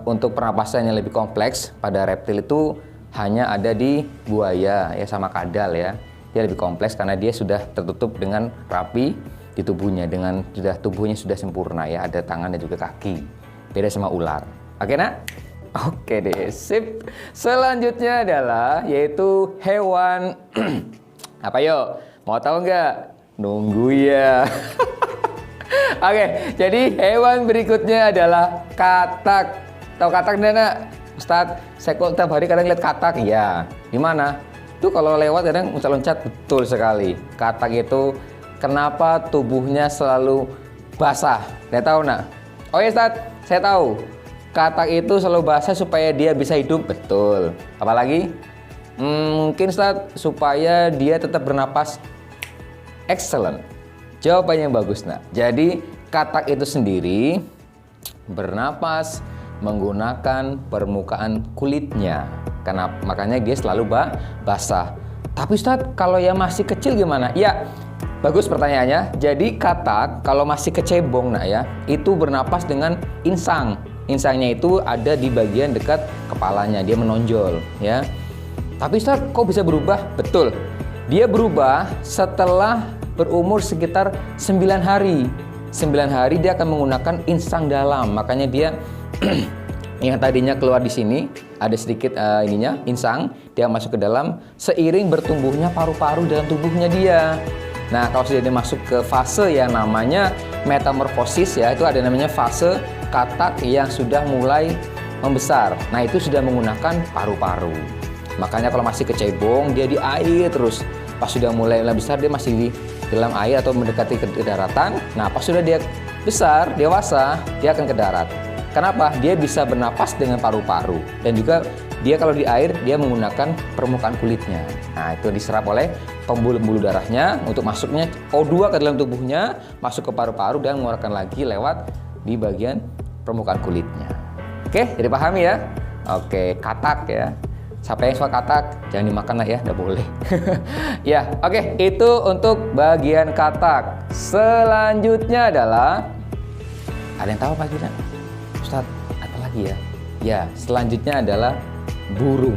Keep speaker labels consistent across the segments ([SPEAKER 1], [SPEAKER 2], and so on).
[SPEAKER 1] untuk pernapasan yang lebih kompleks pada reptil itu hanya ada di buaya ya sama kadal ya. Dia lebih kompleks karena dia sudah tertutup dengan rapi di tubuhnya, dengan tubuhnya sudah sempurna ya, ada tangan dan juga kaki. Beda sama ular. Oke nak? Oke deh, sip. Selanjutnya adalah yaitu hewan apa yuk? Mau tahu nggak? Nunggu ya. Oke, jadi hewan berikutnya adalah katak. Tahu katak enggak nak? Ustadz, saya kok tiap hari kadang lihat katak. Ya, di mana? Itu kalau lewat kadang loncat-loncat, betul sekali. Katak itu kenapa tubuhnya selalu basah? Saya tahu nak? Oh ya Ustadz, saya tahu. Katak itu selalu basah supaya dia bisa hidup, betul. Apalagi? Mungkin Ustadz, supaya dia tetap bernapas. Excellent. Jawabannya yang bagus nak. Jadi katak itu sendiri bernapas menggunakan permukaan kulitnya. Karena makanya dia selalu basah. Tapi Ustadz, kalau yang masih kecil gimana? Ya, bagus pertanyaannya. Jadi katak kalau masih kecebong nak ya, itu bernapas dengan insang. Insangnya itu ada di bagian dekat kepalanya, dia menonjol ya. Tapi Ustadz, kok bisa berubah? Betul. Dia berubah setelah berumur sekitar 9 hari. 9 hari dia akan menggunakan insang dalam. Makanya dia yang tadinya keluar di sini ada sedikit insang, dia masuk ke dalam seiring bertumbuhnya paru-paru dalam tubuhnya dia. Nah, kalau sudah dia masuk ke fase yang namanya metamorfosis ya, itu ada namanya fase katak yang sudah mulai membesar. Nah, itu sudah menggunakan paru-paru. Makanya kalau masih kecebong dia di air terus. Pas sudah mulai besar dia masih di dalam air atau mendekati ke daratan. Nah, pas sudah dia besar, dewasa, dia akan ke darat. Kenapa? Dia bisa bernapas dengan paru-paru. Dan juga dia kalau di air, dia menggunakan permukaan kulitnya. Nah, itu diserap oleh pembuluh-pembuluh darahnya untuk masuknya O2 ke dalam tubuhnya, masuk ke paru-paru dan mengeluarkan lagi lewat di bagian permukaan kulitnya. Oke, jadi pahami ya? Oke, katak ya. Siapa yang suka katak, jangan dimakan lah ya, nggak boleh. Ya, oke, itu untuk bagian katak. Selanjutnya adalah, ada yang tahu apa kita? Ustadz, apa lagi ya? Ya, selanjutnya adalah burung.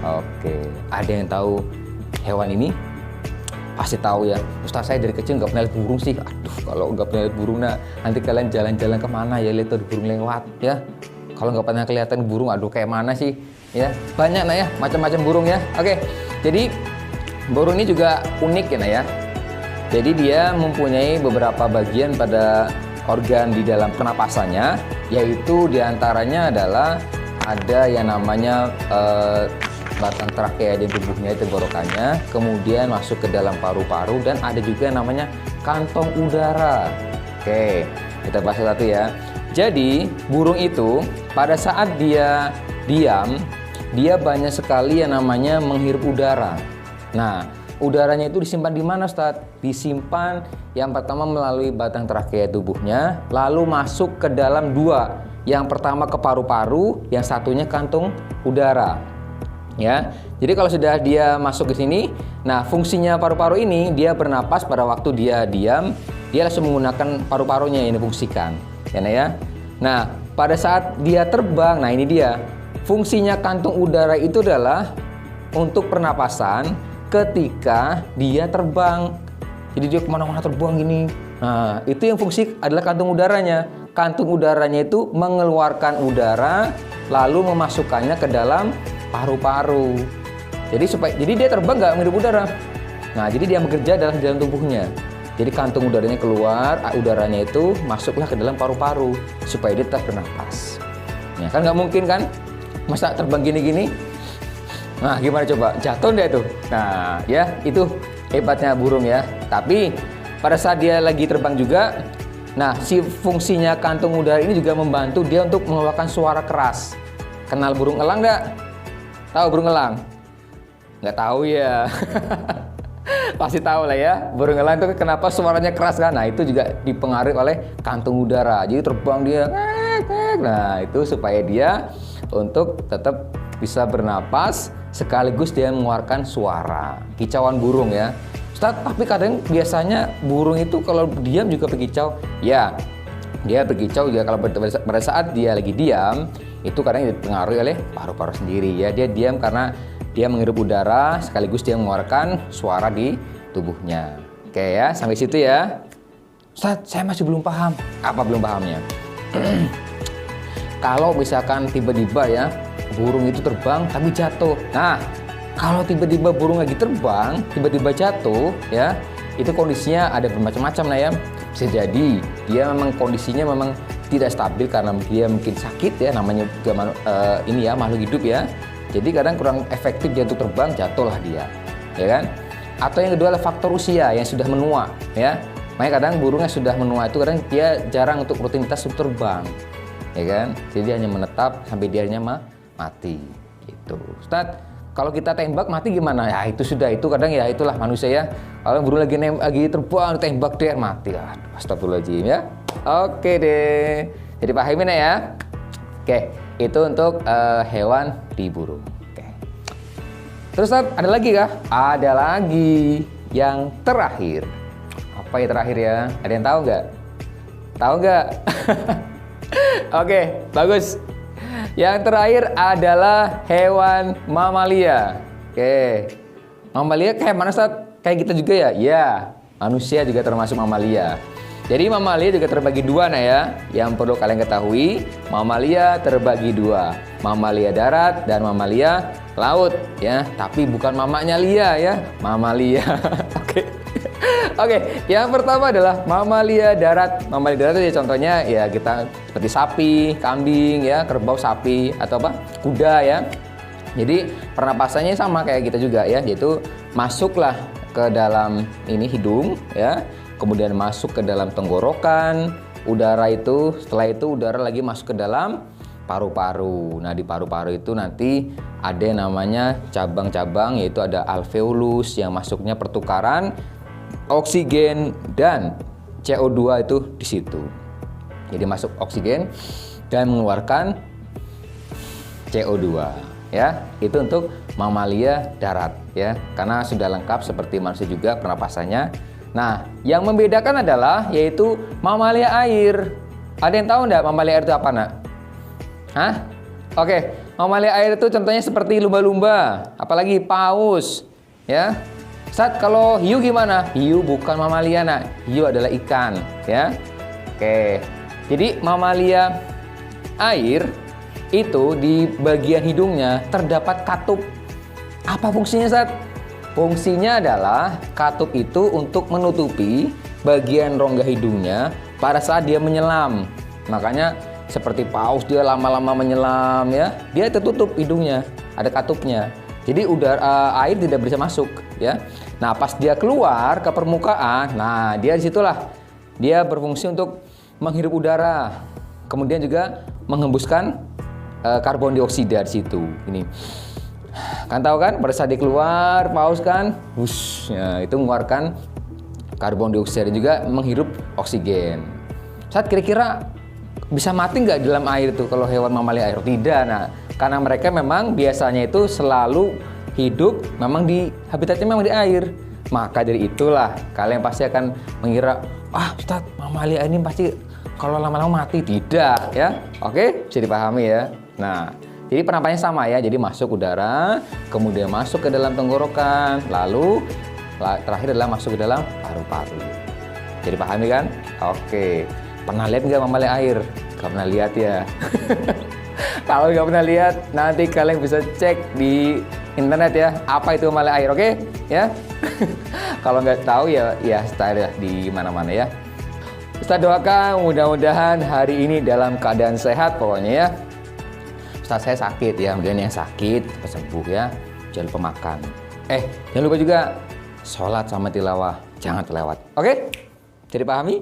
[SPEAKER 1] Oke, ada yang tahu hewan ini? Pasti tahu ya. Ustadz, saya dari kecil nggak pernah lihat burung sih. Aduh, kalau nggak pernah lihat burung, nah nanti kalian jalan-jalan kemana ya, lihat tuh burung lewat ya. Kalau nggak pernah kelihatan burung, aduh kayak mana sih? Ya, banyak nah ya, macam-macam burung ya. Oke, jadi burung ini juga unik ya nah ya. Jadi dia mempunyai beberapa bagian pada organ di dalam pernapasannya, yaitu diantaranya adalah ada yang namanya batang trakea di tubuhnya, tenggorokannya, kemudian masuk ke dalam paru-paru, dan ada juga yang namanya kantong udara. Oke, kita bahas satu ya. Jadi burung itu pada saat dia diam, dia banyak sekali yang namanya menghirup udara. Nah, udaranya itu disimpan di mana, Ustadz? Disimpan yang pertama melalui batang trakea tubuhnya, lalu masuk ke dalam dua. Yang pertama ke paru-paru, yang satunya kantung udara. Ya, jadi kalau sudah dia masuk ke sini, nah fungsinya paru-paru ini dia bernapas pada waktu dia diam, dia langsung menggunakan paru-parunya yang difungsikan. Ya. Nah, pada saat dia terbang, nah ini dia. Fungsinya kantung udara itu adalah untuk pernapasan ketika dia terbang. Jadi dia kemana-mana terbang gini. Nah, itu yang fungsi adalah kantung udaranya. Kantung udaranya itu mengeluarkan udara lalu memasukkannya ke dalam paru-paru. Jadi dia terbang nggak menghirup udara. Nah, jadi dia bekerja dalam tubuhnya. Jadi kantung udaranya keluar, udaranya itu masuklah ke dalam paru-paru supaya dia tetap bernapas. Ya kan nggak mungkin kan? Masa terbang gini-gini? Nah, gimana coba? Jatuh deh tuh. Nah, ya itu hebatnya burung ya. Tapi pada saat dia lagi terbang juga, nah si fungsinya kantung udara ini juga membantu dia untuk mengeluarkan suara keras. Kenal burung elang nggak? Tahu burung elang? Nggak tahu ya. Pasti tahu lah ya, burung elang itu kenapa suaranya keras kan? Nah, itu juga dipengaruhi oleh kantung udara. Jadi terbang dia, nah itu supaya dia untuk tetap bisa bernapas sekaligus dia mengeluarkan suara. Kicauan burung ya. Ustadz, tapi kadang biasanya burung itu kalau diam juga berkicau. Ya, Dia berkicau juga kalau pada saat dia lagi diam, itu kadang dipengaruhi oleh paru-paru sendiri ya. Dia diam karena dia menghirup udara sekaligus dia mengeluarkan suara di tubuhnya. Oke ya, sampai situ ya. Ustaz, saya masih belum paham. Apa belum pahamnya? Kalau misalkan tiba-tiba ya burung itu terbang tapi jatuh. Nah, kalau tiba-tiba burung lagi terbang, tiba-tiba jatuh ya, itu kondisinya ada bermacam-macam lah ya. Bisa jadi dia memang kondisinya memang tidak stabil karena dia mungkin sakit ya, namanya juga ini ya makhluk hidup ya. Jadi kadang kurang efektif dia untuk terbang, jatuhlah dia, ya kan? Atau yang kedua adalah faktor usia yang sudah menua ya. Makanya kadang burungnya sudah menua itu kadang dia jarang untuk rutinitas untuk terbang, ya kan? Jadi dia hanya menetap sampai dia mati gitu. Ustaz, kalau kita tembak mati gimana? Ya itu sudah, itu kadang ya itulah manusia ya. Kalau burung lagi terbang tembak dia mati. Astagfirullahaladzim ya. Oke deh. Jadi pahamin ya. Oke, itu untuk hewan di burung. Oke. Terus ada lagi kah? Ada lagi yang terakhir. Apa yang terakhir ya? Ada yang tahu nggak? Tahu nggak? Oke, bagus. Yang terakhir adalah hewan mamalia. Oke. Mamalia kayak mana, Ustaz? Kayak kita juga ya? Ya, manusia juga termasuk mamalia. Jadi mamalia juga terbagi dua nah ya. Yang perlu kalian ketahui, mamalia terbagi dua. Mamalia darat dan mamalia laut ya. Tapi bukan mamanya Lia ya, mamalia. Oke. Oke, yang pertama adalah mamalia darat. Mamalia darat itu ya contohnya ya kita seperti sapi, kambing ya, kerbau, sapi atau apa? Kuda ya. Jadi pernapasannya sama kayak kita juga ya, yaitu masuklah ke dalam ini hidung ya, kemudian masuk ke dalam tenggorokan, udara itu, setelah itu udara lagi masuk ke dalam paru-paru. Nah, di paru-paru itu nanti ada yang namanya cabang-cabang, yaitu ada alveolus yang masuknya pertukaran oksigen dan CO2 itu di situ. Jadi masuk oksigen dan mengeluarkan CO2 ya. Itu untuk mamalia darat ya. Karena sudah lengkap seperti manusia juga pernapasannya. Nah, yang membedakan adalah yaitu mamalia air. Ada yang tahu enggak mamalia air itu apa, Nak? Hah? Oke, mamalia air itu contohnya seperti lumba-lumba, apalagi paus ya. Saat kalau hiu gimana? Hiu bukan mamalia, Nak. Hiu adalah ikan, ya. Oke. Jadi mamalia air itu di bagian hidungnya terdapat katup. Apa fungsinya, Sat? Fungsinya adalah katup itu untuk menutupi bagian rongga hidungnya pada saat dia menyelam. Makanya seperti paus dia lama-lama menyelam ya, dia tertutup hidungnya, ada katupnya. Jadi udara air tidak bisa masuk ya. Nah, pas dia keluar ke permukaan, nah dia disitulah dia berfungsi untuk menghirup udara, kemudian juga menghembuskan karbon dioksida di situ. Ini kan tahu kan, pada saat dia keluar paus kan, ya, itu mengeluarkan karbon dioksida dan juga menghirup oksigen. Saat kira-kira bisa mati nggak dalam air itu kalau hewan mamalia air? Tidak. Nah, karena mereka memang biasanya itu selalu hidup memang di habitatnya memang di air. Maka dari itulah kalian pasti akan mengira, Ustaz, mamalia ini pasti kalau lama-lama mati. Tidak ya. Oke, bisa dipahami ya. Nah, jadi penampakannya sama ya. Jadi masuk udara, kemudian masuk ke dalam tenggorokan, lalu terakhir adalah masuk ke dalam paru-paru. Jadi pahami kan? Oke. Pernah lihat nggak mamalia air? Gak pernah lihat ya. Kalau nggak pernah lihat, nanti kalian bisa cek di internet ya, apa itu mamalia air, oke? Ya. Kalau nggak tahu ya style di mana-mana ya. Ustaz doakan mudah-mudahan hari ini dalam keadaan sehat pokoknya ya. Ustaz saya sakit ya, kemudian yang sakit cepat sembuh ya. Jangan lupa makan. Jangan lupa juga sholat sama tilawah, jangan terlewat. Oke? Jadi pahami?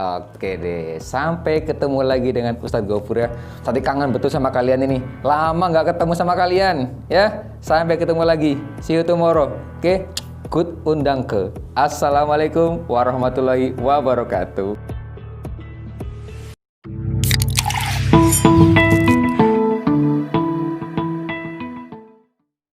[SPEAKER 1] Oke deh, sampai ketemu lagi dengan Ustadz Gofur ya. Tadi kangen betul sama kalian ini. Lama nggak ketemu sama kalian ya. Sampai ketemu lagi. See you tomorrow. Oke? Good undang ke. Assalamualaikum warahmatullahi wabarakatuh.